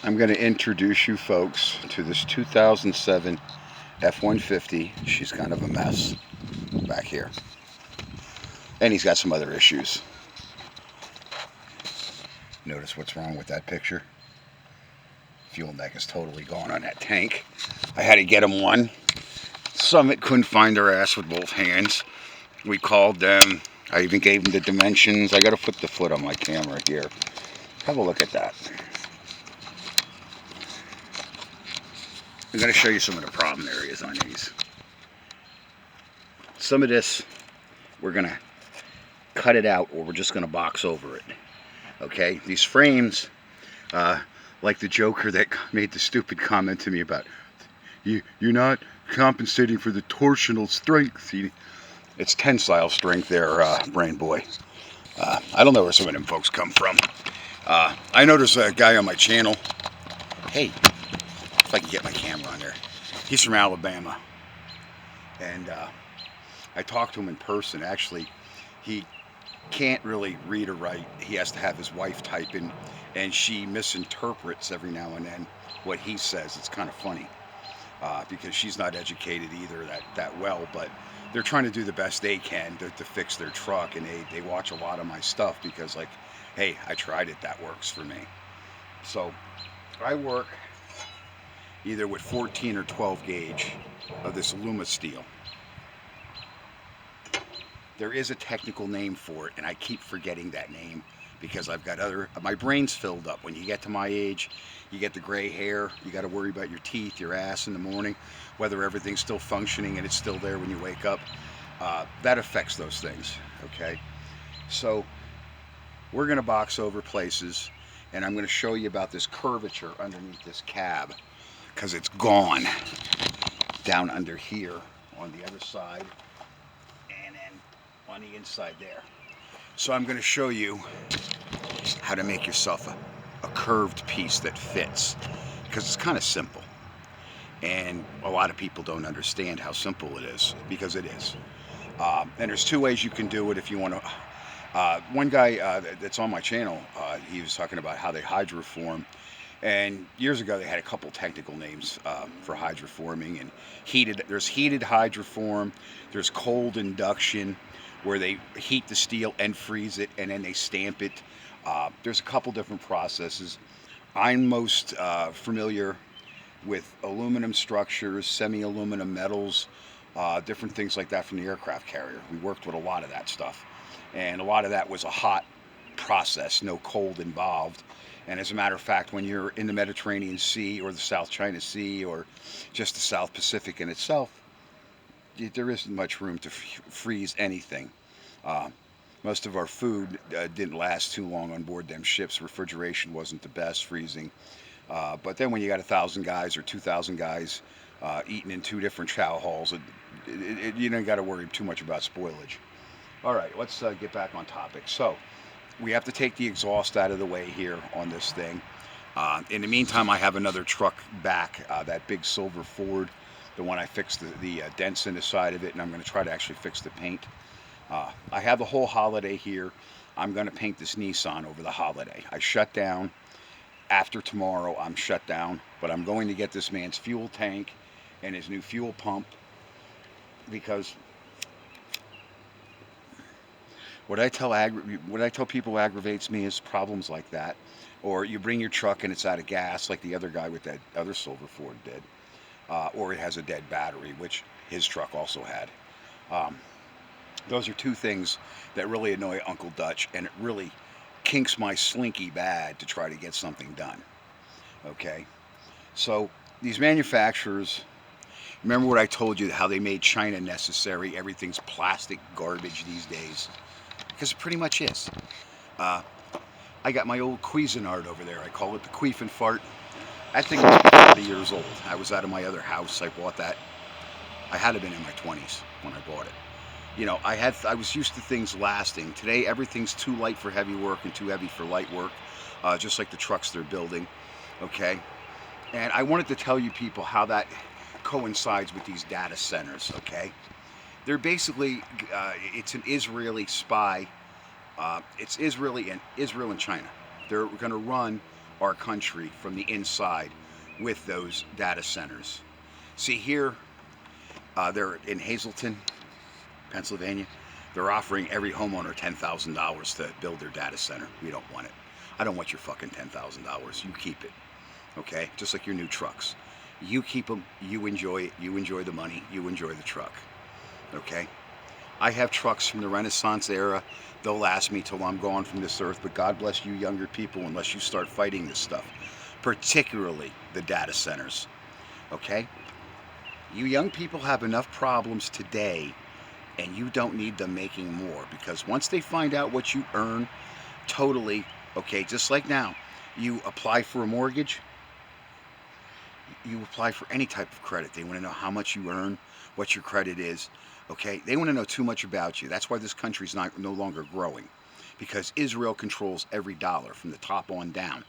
I'm going to introduce you folks to this 2007 F-150. She's kind of a mess back here. And he's got some other issues. Notice what's wrong with that picture? Fuel neck is totally gone on that tank. I had to get him one. Summit couldn't find their ass with both hands. We called them. I even gave them the dimensions. I got to put the foot on my camera here. Have a look at that. I'm going to show you some of the problem areas on these. Some of this, we're going to cut it out, or we're just going to box over it. Okay? These frames, like the joker that made the stupid comment to me about, you're not compensating for the torsional strength. It's tensile strength there, brain boy. I don't know where some of them folks come from. I know there's a guy on my channel. Hey, if I can get my camera on there. He's from Alabama. And I talked to him in person. Actually, he can't really read or write. He has to have his wife type in, and she misinterprets every now and then what he says. It's kind of funny because she's not educated either that well, but they're trying to do the best they can to fix their truck, and they watch a lot of my stuff because, like, hey, I tried it, that works for me. So I work either with 14 or 12 gauge of this Aluma steel. There is a technical name for it, and I keep forgetting that name because I've got my brain's filled up. When you get to my age, you get the gray hair, you got to worry about your teeth, your ass in the morning, whether everything's still functioning and it's still there when you wake up. That affects those things, okay? So we're going to box over places, and I'm going to show you about this curvature underneath this cab because it's gone down under here on the other side and then on the inside there. So I'm going to show you how to make yourself a curved piece that fits, because it's kind of simple, and a lot of people don't understand how simple it is, because it is. And there's two ways you can do it if you want to. One guy that's on my channel, he was talking about how they hydroform, and years ago they had a couple technical names for hydroforming. And there's heated hydroform, there's cold induction, where they heat the steel and freeze it and then they stamp it. There's a couple different processes. I'm most familiar with aluminum structures, semi-aluminum metals, different things like that from the aircraft carrier. We worked with a lot of that stuff, and a lot of that was a hot process, no cold involved. And as a matter of fact, when you're in the Mediterranean Sea or the South China Sea or just the South Pacific in itself, there isn't much room to freeze anything. Most of our food didn't last too long on board them ships. Refrigeration wasn't the best, freezing. But then when you got 1,000 guys or 2,000 guys eating in two different chow halls, you don't got to worry too much about spoilage. All right, let's get back on topic. So we have to take the exhaust out of the way here on this thing. In the meantime, I have another truck back, that big silver Ford, the one I fixed the dents in the side of it, and I'm going to try to actually fix the paint. I have the whole holiday here. I'm going to paint this Nissan over the holiday. I shut down. After tomorrow, I'm shut down, but I'm going to get this man's fuel tank and his new fuel pump, because what I tell people aggravates me is problems like that. Or you bring your truck and it's out of gas, like the other guy with that other silver Ford did. Or it has a dead battery, which his truck also had. Those are two things that really annoy Uncle Dutch, and it really kinks my slinky bad to try to get something done. Okay? So these manufacturers, remember what I told you, how they made China necessary? Everything's plastic garbage these days. Because it pretty much is. I got my old Cuisinart over there. I call it the queef and fart. That thing was 40 years old. I was out of my other house. I bought that. I had been in my 20s when I bought it. You know, I was used to things lasting. Today, everything's too light for heavy work and too heavy for light work, just like the trucks they're building. Okay? And I wanted to tell you people how that coincides with these data centers. Okay? They're basically, it's an Israeli spy. It's Israel and China. They're going to run our country from the inside with those data centers. See here, they're in Hazleton, Pennsylvania. They're offering every homeowner $10,000 to build their data center. We don't want it. I don't want your fucking $10,000. You keep it, okay? Just like your new trucks. You keep them. You enjoy it. You enjoy the money. You enjoy the truck, okay? I have trucks from the Renaissance era. They'll last me till I'm gone from this earth, but God bless you younger people unless you start fighting this stuff, particularly the data centers, okay? You young people have enough problems today, and you don't need them making more, because once they find out what you earn totally, okay, just like now, you apply for a mortgage, you apply for any type of credit. They want to know how much you earn, what your credit is. Okay, they want to know too much about you. That's why this country's no longer growing, because Israel controls every dollar from the top on down.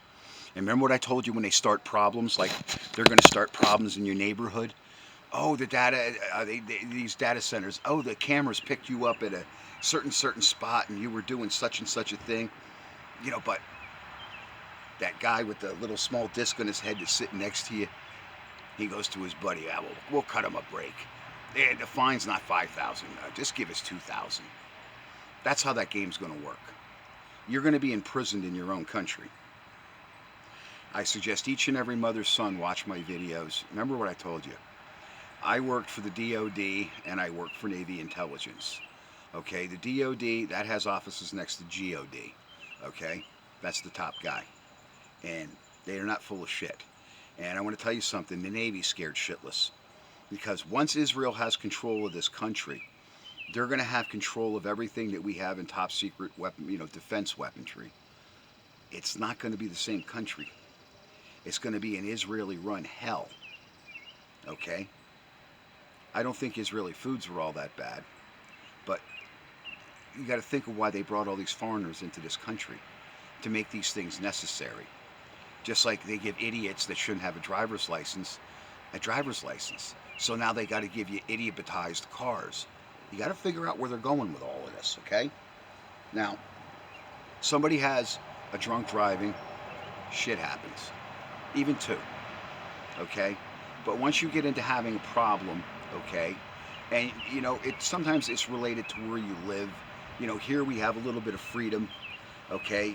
And remember what I told you when they start problems, like they're going to start problems in your neighborhood. Oh, the data, these data centers. Oh, the cameras picked you up at a certain spot, and you were doing such and such a thing. You know, but that guy with the little small disc on his head that's sitting next to you, he goes to his buddy. Yeah, we'll cut him a break. The fine's not $5,000. Just give us $2,000. That's how that game's going to work. You're going to be imprisoned in your own country. I suggest each and every mother's son watch my videos. Remember what I told you. I worked for the DOD and I worked for Navy Intelligence. Okay, the DOD, that has offices next to GOD. Okay, that's the top guy. And they are not full of shit. And I want to tell you something, the Navy's scared shitless. Because once Israel has control of this country, they're going to have control of everything that we have in top secret weapon, defense weaponry. It's not going to be the same country. It's going to be an Israeli-run hell. Okay? I don't think Israeli foods are all that bad, but you got to think of why they brought all these foreigners into this country, to make these things necessary. Just like they give idiots that shouldn't have a driver's license a driver's license. So now they got to give you idiotized cars. You got to figure out where they're going with all of this, okay? Now, somebody has a drunk driving, shit happens. Even two, okay? But once you get into having a problem, okay, and sometimes it's related to where you live. Here we have a little bit of freedom, okay?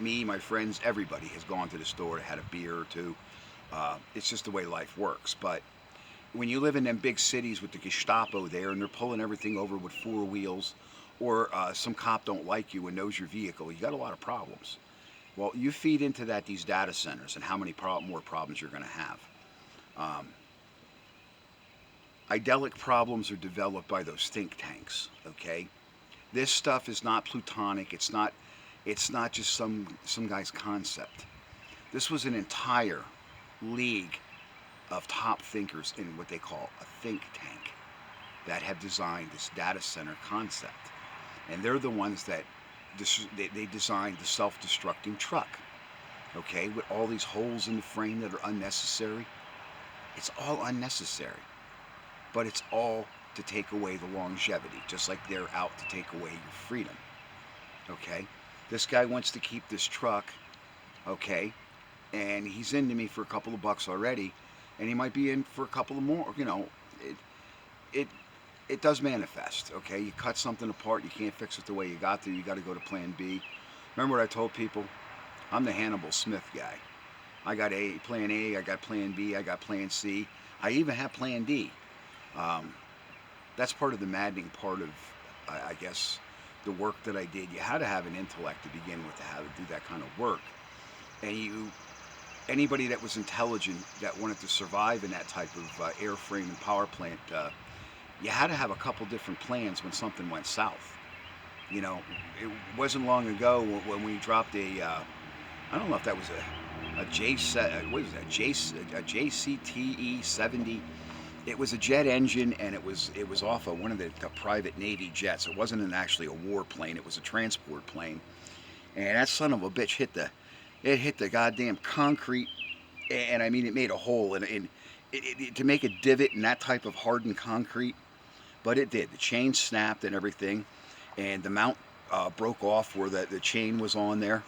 Me, my friends, everybody has gone to the store, had a beer or two. It's just the way life works. But when you live in them big cities with the Gestapo there and they're pulling everything over with four wheels, or some cop don't like you and knows your vehicle, you got a lot of problems. Well, you feed into that these data centers and how many more problems you're going to have. Idyllic problems are developed by those think tanks, okay? This stuff is not plutonic. It's not just some guy's concept. This was an entire league of top thinkers in what they call a think tank that have designed this data center concept. And they're the ones that they designed the self-destructing truck, okay, with all these holes in the frame that are unnecessary. It's all unnecessary, but it's all to take away the longevity, just like they're out to take away your freedom, okay? This guy wants to keep this truck, okay, and he's into me for a couple of bucks already, and he might be in for a couple of more. It does manifest, okay? You cut something apart, you can't fix it the way you got to. You got to go to plan B. Remember what I told people? I'm the Hannibal Smith guy. I got plan A, I got plan B, I got plan C. I even have plan D. That's part of the maddening part of, I guess, the work that I did. You had to have an intellect to begin with to how to do that kind of work. And anybody that was intelligent that wanted to survive in that type of airframe and power plant, you had to have a couple different plans when something went south. It wasn't long ago when we dropped I don't know if that was a JCTE 70. It was a jet engine, and it was off of one of the private Navy jets. It wasn't actually a warplane. It was a transport plane. And that son of a bitch hit the goddamn concrete, and I mean, it made a hole and to make a divot in that type of hardened concrete. But it did. The chain snapped and everything, and the mount broke off where the chain was on there.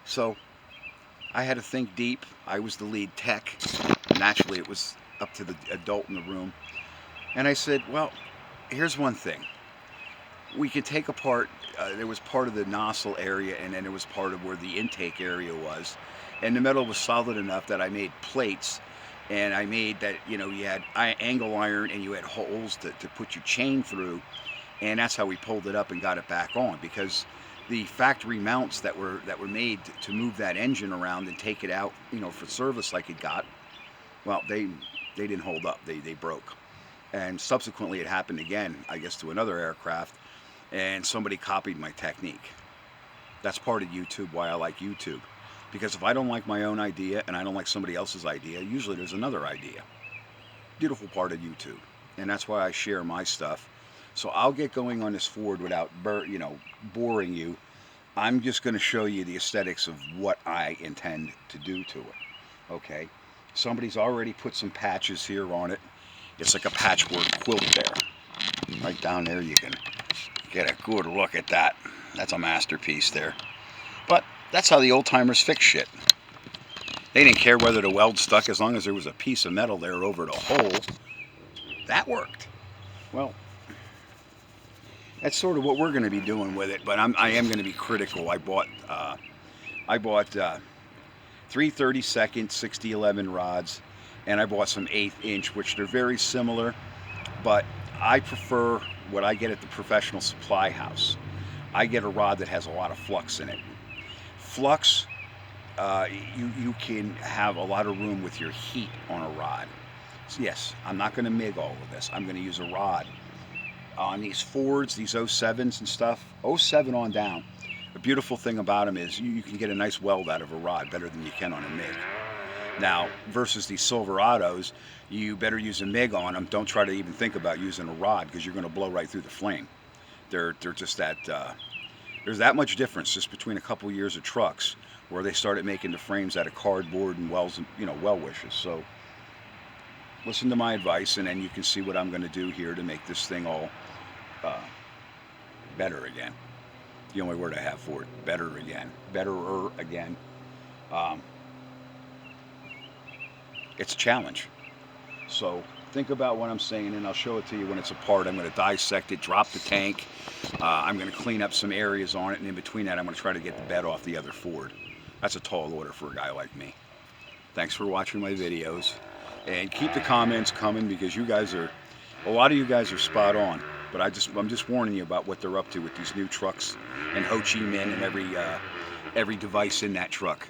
So I had to think deep. I was the lead tech. Naturally, it was up to the adult in the room. And I said, well, here's one thing. We can take apart, there was part of the nozzle area, and then there was part of where the intake area was. And the metal was solid enough that I made plates, and I made that, you had angle iron and you had holes to put your chain through. And that's how we pulled it up and got it back on, because the factory mounts that were made to move that engine around and take it out, for service like it got, well, they didn't hold up. They broke. And subsequently it happened again, I guess, to another aircraft, and somebody copied my technique. That's part of YouTube, why I like YouTube. Because if I don't like my own idea and I don't like somebody else's idea, usually there's another idea. Beautiful part of YouTube. And that's why I share my stuff. So I'll get going on this Ford without boring you. I'm just going to show you the aesthetics of what I intend to do to it. Okay? Somebody's already put some patches here on it. It's like a patchwork quilt there. Right down there you can get a good look at that. That's a masterpiece there. But that's how the old timers fix shit. They didn't care whether the weld stuck as long as there was a piece of metal there over the hole. That worked. Well, that's sort of what we're going to be doing with it, but I am going to be critical. I bought 3/32 6011 rods, and I bought some 1/8 inch, which they're very similar, but I prefer what I get at the professional supply house. I get a rod that has a lot of flux in it. Flux, you can have a lot of room with your heat on a rod. So yes, I'm not going to MIG all of this. I'm going to use a rod. On these Fords, these 07s and stuff, 07 on down, the beautiful thing about them is you can get a nice weld out of a rod better than you can on a MIG. Now, versus these Silverados, you better use a MIG on them. Don't try to even think about using a rod, because you're going to blow right through the flame. They're just that, there's that much difference just between a couple years of trucks where they started making the frames out of cardboard and wells, well wishes. So listen to my advice, and then you can see what I'm going to do here to make this thing all better again. The only word I have for it, better again, betterer again. It's a challenge. So think about what I'm saying, and I'll show it to you when it's apart. I'm going to dissect it, drop the tank. I'm going to clean up some areas on it, and in between that I'm going to try to get the bed off the other Ford. That's a tall order for a guy like me. Thanks for watching my videos, and keep the comments coming, because a lot of you guys are spot on. But I'm just warning you about what they're up to with these new trucks and Ho Chi Minh and every device in that truck.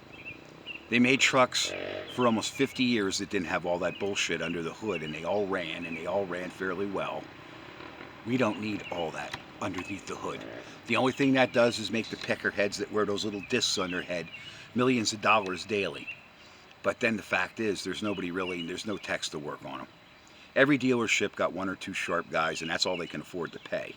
They made trucks for almost 50 years that didn't have all that bullshit under the hood, and they all ran fairly well. We don't need all that underneath the hood. The only thing that does is make the peckerheads that wear those little discs on their head millions of dollars daily. But then the fact is, there's no techs to work on them. Every dealership got 1 or 2 sharp guys, and that's all they can afford to pay.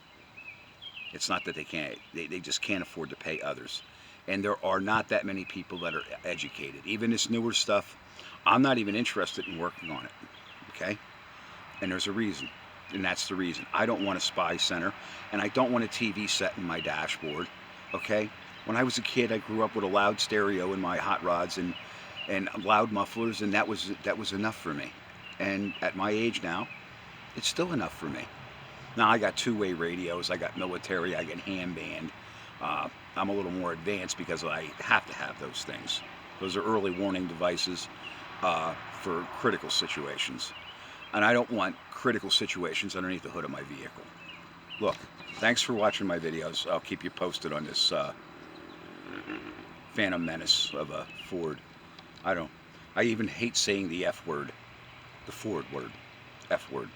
It's not that they can't, they just can't afford to pay others. And there are not that many people that are educated. Even this newer stuff, I'm not even interested in working on it, okay? And there's a reason, and that's the reason. I don't want a spy center, and I don't want a TV set in my dashboard, okay? When I was a kid, I grew up with a loud stereo in my hot rods and loud mufflers, and that was enough for me. And at my age now, it's still enough for me. Now I got 2-way radios, I got military, I got handband. I'm a little more advanced because I have to have those things. Those are early warning devices for critical situations. And I don't want critical situations underneath the hood of my vehicle. Look, thanks for watching my videos. I'll keep you posted on this Phantom Menace of a Ford. I even hate saying the F word. The Ford word. F word.